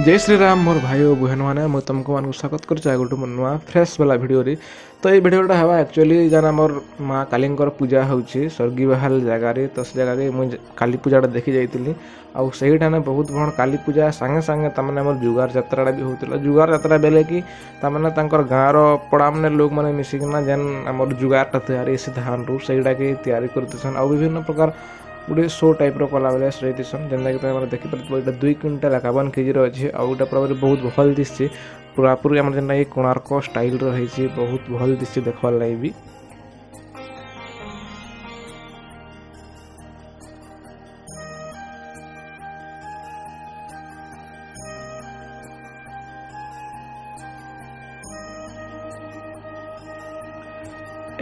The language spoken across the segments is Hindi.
जय श्री राम मोर भाई और बहन मैंने मुझे तुमको मान स्वागत कर गोटे मोर नुआ फ्रेश वाला भिडियो तो ये भिडियोटा है एक्चुअली जाना मोर माँ कालींकर पूजा होची स्वर्गी बहाल जगार तो से जगह मुझे काली पूजाटा देखी जाइली आउ सही ठाने बहुत बड़ काली पूजा सांगे सांगे तमाने मोर जुगार जत्राटा भी होता जुगार जत्रा बेले कि तमाने तांकर गाँव पड़ा मैंने लोग मैंने मिसिकिना जेन आम जुगारटा तैयारी से धान रू सहीटा कि तैयारी करते आउ विभिन्न प्रकार गोटे शो टाइप कला बेले रहीसन जेनता कि तुम देखिपार ये 2 क्विंटाल 51 केजी अच्छे आउटा पूरा बहुत भल दिशे पूरापूरी आम जेनता कि कोणार्क स्टाइल रही बहुत भल दिशे देखवार लगे भी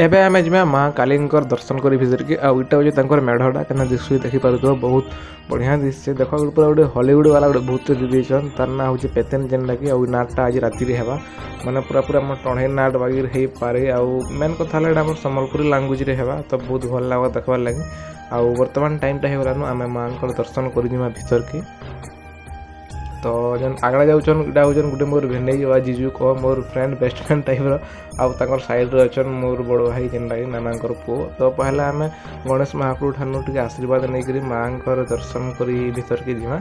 एबे आम जा माँ कालींकर दर्शन कर भितर कि आईटा हूँ मेढ़टा क्या दिशु देखिपार बहुत बढ़िया दिशे देख पूरा गोटे हॉलीवुड वाला गोटे भूत देन तार ना हूँ पेतेन जेनटा कि नाटटा आज राति हेबा माने पूरा पूरा आम टढ़े नाट बागिर हो पारे आउ मेन कथा है संबलपुरी लांगुएज हेबा तो बहुत भल लगा देखवार लगे आउ बर्तमान टाइमटा हो गलानु आम माँ दर्शन कर भीतर की तो जेन आगड़ा जाऊन इटा हूँ गोटे मोर भेंडे वा जीजू कह मोर फ्रेंड बेस्ट फ्रेंड टाइप्र आउ साइड अच्छन मोर बड़ भाई जेनटा कि नाना पुओ तो पहला आम गणेश महाप्रभु ठानु टे आशीर्वाद नहीं माँ दर्शन कर भीतर की जीमा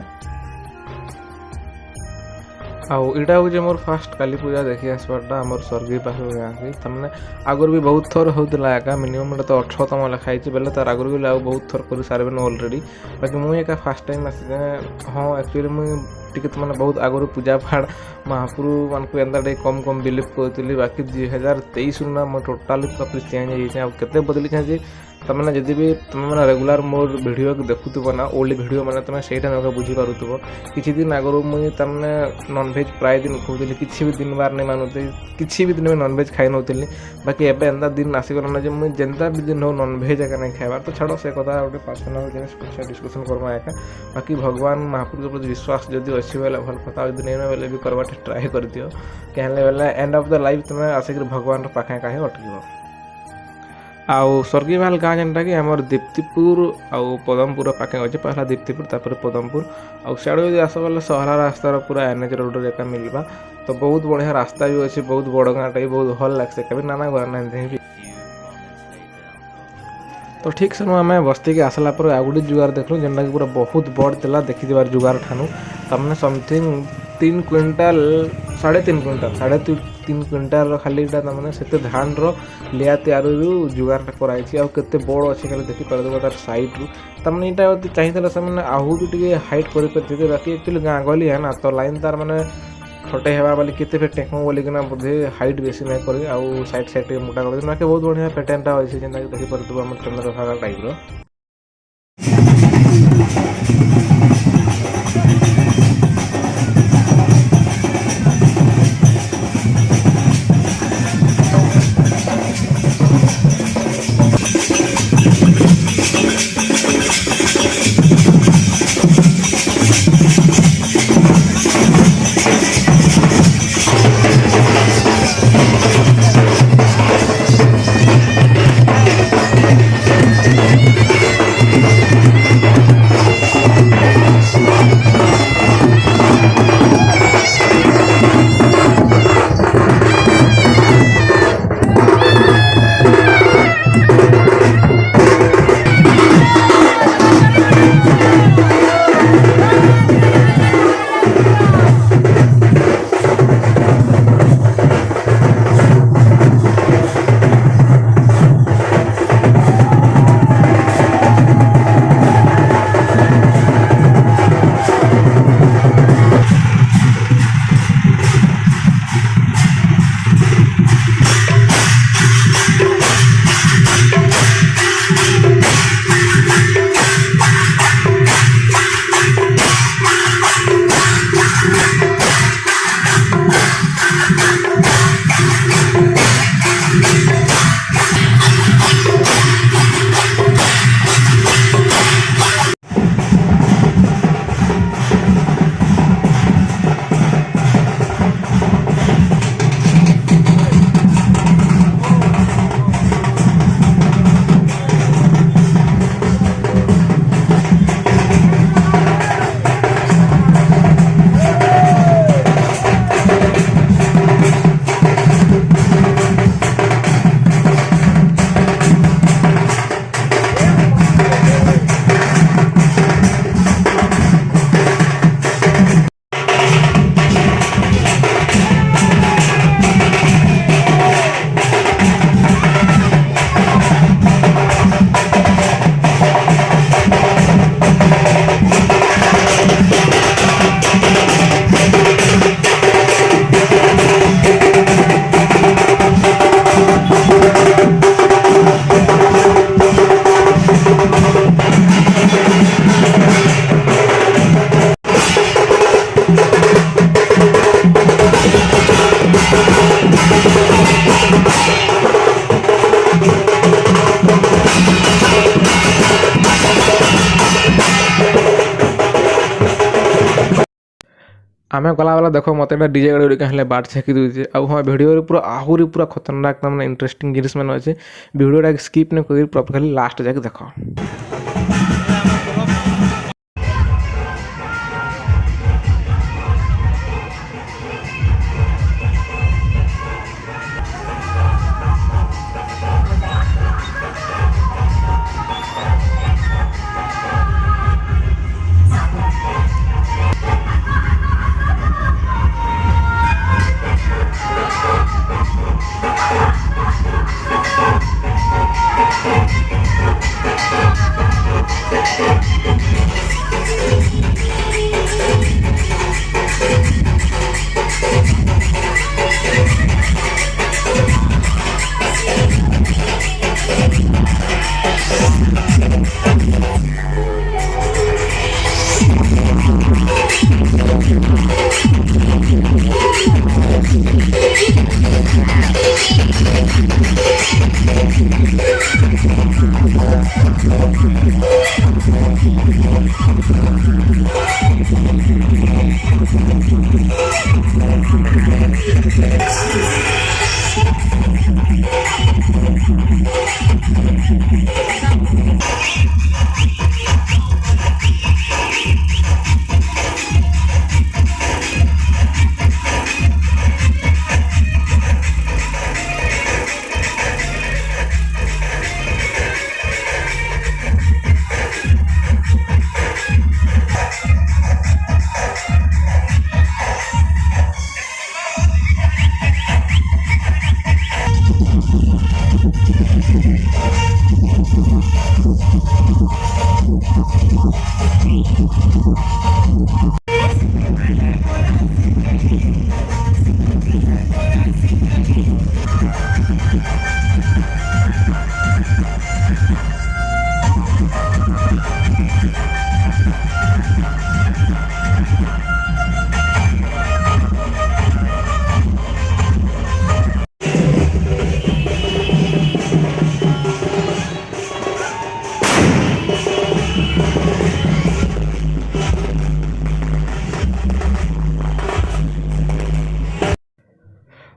आउ इटा हूँ मोर फास्ट काली पूजा देखी आसपारटा आम स्वर्गी पाखर गाँव की तमें आगुरी भी बहुत थर होता एका मिनिमम तो 18तम लिखाई बेले तार आगुरी भी बहुत थर कर सारे ऑलरेडी बाकी मुझे एका फास्ट टाइम आसी हाँ एक्चुअली मुझे मैंने बहुत आगुरी पूजा पाठ महाप्रभु मान को एंता कम कम बिलीव करी बाकी 2023 ना मैं टोटाली पूरा चेंज होते बदली चाहिए तमें जदि भी तुम मैंने रेगुलर मोर भिडियो देखुव ना ओल्ड भिडियो मैंने तुम से बुझीपार किसी दिन आगुरी मुझे तमें नॉनभेज प्राय दिन कहूली किसी भी दिन बार नहीं मानुते किसी भी दिन में नॉनभेज खाई नौली बाकी एवं एंता दिन आसीगला ना मुझे जेनता भी दिन हो नॉनभेज एका नहीं खाइबार तो छाड़ से कथा गोटे पर्सनाल जिन डिस्कसन करमा एका बाकी भगवान महाप्रभु प्रति विश्वास जदि अच्छी बेले भल कथा जब नहीं बेले भी करवा ट्राए कर दियो क्या बेले एंड ऑफ द लाइफ तुम्हें आसिक भगवान पाखे कहीं अटक आउ स्वर्गी महल गाँ जेनटा कि आमर दीप्तिपुर आउ पदमपुर पाखे अच्छे पहला दीप्तिपुर तापर पदमपुर आउ सियाड़ू यदि आस बोले सहला रास्तार पूरा एनएच रोड एका मिलवा तो बहुत बढ़िया रास्ता भी अच्छे बहुत बड़ गाँटा भी बहुत भल लगे कभी नाना घर ना तो ठीक से आम बस्ती के आसला पर आउ गोटे जुगार देखलु जेनटा कि पूरा बहुत बड़ था देखी जुगार ठानु तमें समथिंग 3 क्विंटाल 3.5 क्विंटाल 3.5 क्विंटाल खाली तमें से धान लिया तैयारी जुगारटा कराई आते बड़ अच्छे खाली देखिपार तार सैड्रु तमें यहाँ चाहिए से आहू भी हाइट कर बाकी एक्चुअली गाँ गली है ना तो लाइन तार मैंने छोटे हेबा बोली केते फेर टेक्नो बोलिकिना बोधे हाइट बेसी नहीं करी आउ साइड साइड मोटा कर बाकी बहुत बढ़िया पैटर्नटा अच्छे जेनता देखिपार आम चंद्रभागा टाइप्र आमे गला वाला देखो मत डीजे गाड़ी कहीं बाट छेकी दूचे आ हाँ भिडियो पूरा आहरी पूरा खतरनाक मैंने इंटरेस्टिंग जिनिस मैंने अच्छे भिडियोटा स्किप नहीं कर प्रॉपर खाली लास्ट जाके देख।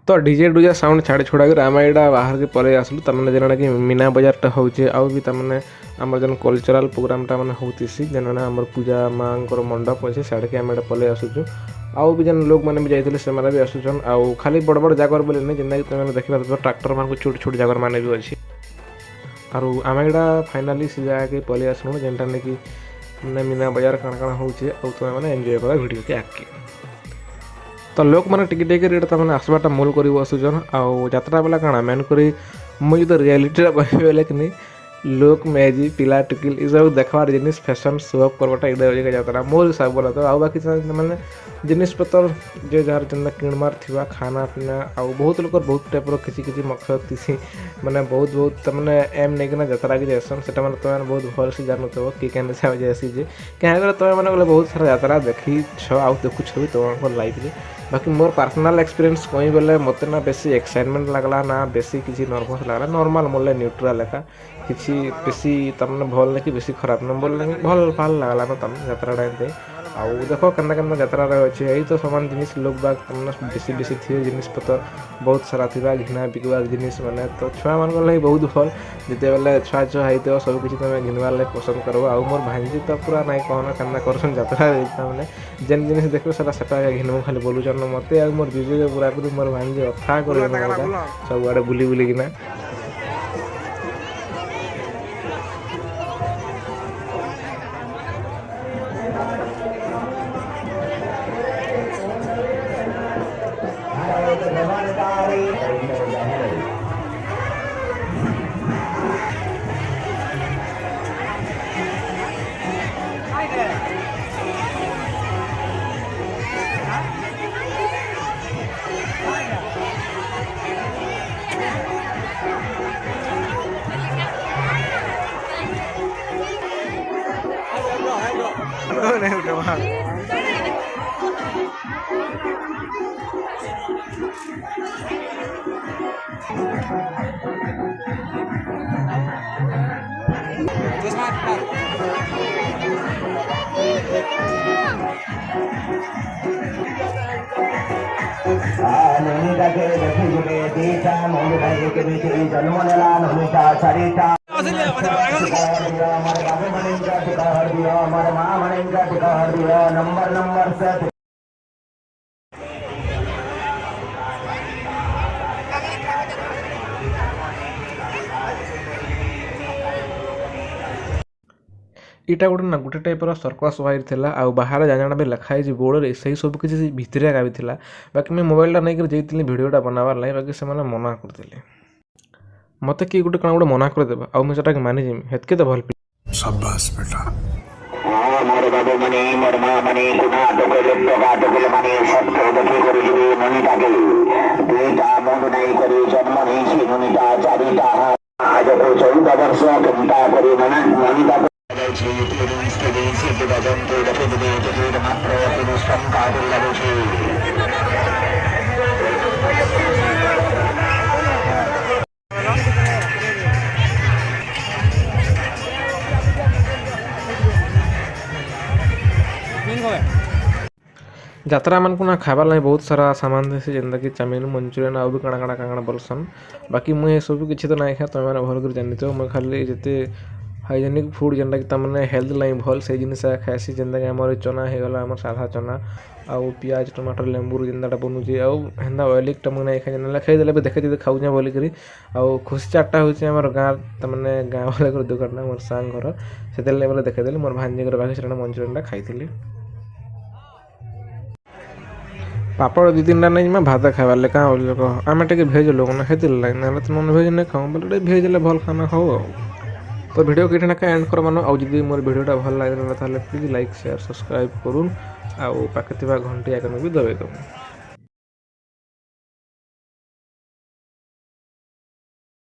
तो डीजे डुजे साउंड छाड़ी छुड़ा कर आम यहाँ बाहर के पलि आसलु तमें जेना कि मीना बजारटा होचे आउ भी तमें आम जो कल्चरल प्रोग्रामटा मैंने होती जेना आम पूजा माँ मंडप अच्छे साढ़े के आम पलि आसुचु आउ भी जेन लोक मैंने भी जाते से भी आसुचन आउ खाली बड़ बड़ जागर बोले नहीं जेना कि तुम देखिए ट्रैक्टर मान छोट छोट जागर मैंने भी अच्छी आर आम यहाँ फाइनाली से जगह पलि आसलु जेनटा नहीं कि मैंने मीना बजार काण काण होचे आउ तुम मैंने एंजॉय करा वीडियो के आगे तो लोक मैंने टिके टिके रेट तक आसवाटा मूल कर बसुचन आउ यात्रा बेला काଣା मेन करी मुझे तो रियलिटी कहले कि नहीं लोक मेजी पिला टुकिल ये सब देखबार जिनिस फैशन शो अप करवाटा ये यात्रा मोर हिसाब बोला तो आउ बाकी मैंने जिनिस पतर जे जार जेना किणमार थिबा खाना पीना आउ बहुत लोग बहुत टाइप किसी किसी मकसद किसी मैंने बहुत बहुत मैंने एम नहीं कि यात्रा की जासन से मैंने तुम बहुत भल से जानूव कि जैसी जे क्या तुम मैंने बहुत सारा यात्रा देखी आउ देखुछ भी तुम लाइफ में बाकी मोर पर्सनल एक्सपीरियंस कहीं बोले मत ना बेसी एक्साइटमेंट लगला ना बेसी किसी नर्भस लगला नॉर्मल मोले न्यूट्रल एका किसी बेसी तमने भल नहीं कि बेसी खराब न बोल भल भल लगला ना तमने यात्रा टाइम आउ देखो केन्ना केन्ना यात्रा अच्छे यही तो सामान जिनिस लोग बाग तमने बेसी बेसी थी जिनिस पतर बहुत सारा थी घिना बिकवा जिनिस मैंने तो छुआ मान लगे बहुत भल जिते बेले छुआ छुआ होते सब किसी तुम घिनवार लगे पसंद करब आउ मोर भांजी तो पूरा नाई कहना केन्ना करसन यात्रा मैंने जेन जिनिस देखो सेटा घिनबू खाली बोलुचन मत मोर जीजू पूरा पूरी मोर भांजी अथा कर सब आड़े बुली बुलिकिना इटा गोटे टाइपर सर्कस वायर थिला आ बाहर जाना भी लिखाई बोर्ड से सब किसी भितर भी थिला बाकी मैं मोबाइलटा नहीं जाइए भिडियोटा बनाबार लगे बाकी से मना करते मत किए गोटे कौन गोटे मना करदेबा आ मुझे मानिजी हेतके तो भल शाबाश बेटा मोर बाबू मने मोर माँ मने सुना टोकल मने सबको देखी करी मनीटाके दुईटा मन नहीं करी जन्म नहीं मनीटा चारिटा आज को 14 वर्ष चिंता करी मनीटा जत्रा मन को ना खाबार लगे बहुत सारा सामान देसी जेनता कि चाउमिन मंचूरियन आउ भी काଣା काଣା काଣା बोलसन बाकी मुझे सब किसी तो नहीं खा तुम मैंने भल कर जानी तो मैं खाली जिते हाइजेनिक फूड जेनटा कि तमने हेल्थ लगे भल से जिन खासी जेनता कि आम चना होगला आम साधा चना आउ पियाज टमाटर लेंबू जेनटा बनुचे आउ हेन्दा ऑयलिकटा मुझे नहीं खाई खाईदे भी देखे खाऊँ बोलिकी आउ खुशी चाटा हूँ आम गाँव तमें गाँव वाले दुकान मोर सांग घर से बोले देखेदेली मोर भांजी बाकी से मंचूरियन खाई पापड़ 2-3टा नहीं मैं भात खाइबार ले कहाँ लोक आम टे भेज लोक ना खाई लगे ना तो नन भेज नहीं खाऊँ बोले भेज ले भल खाना खाओ तो वीडियो किसी ना एंड कर मान आउ जब मोर वीडियोटा भल लगे प्लीज लाइक शेयर सब्सक्राइब करूँ आउ पाखे घंटी आइकन भी दबाई दूँ।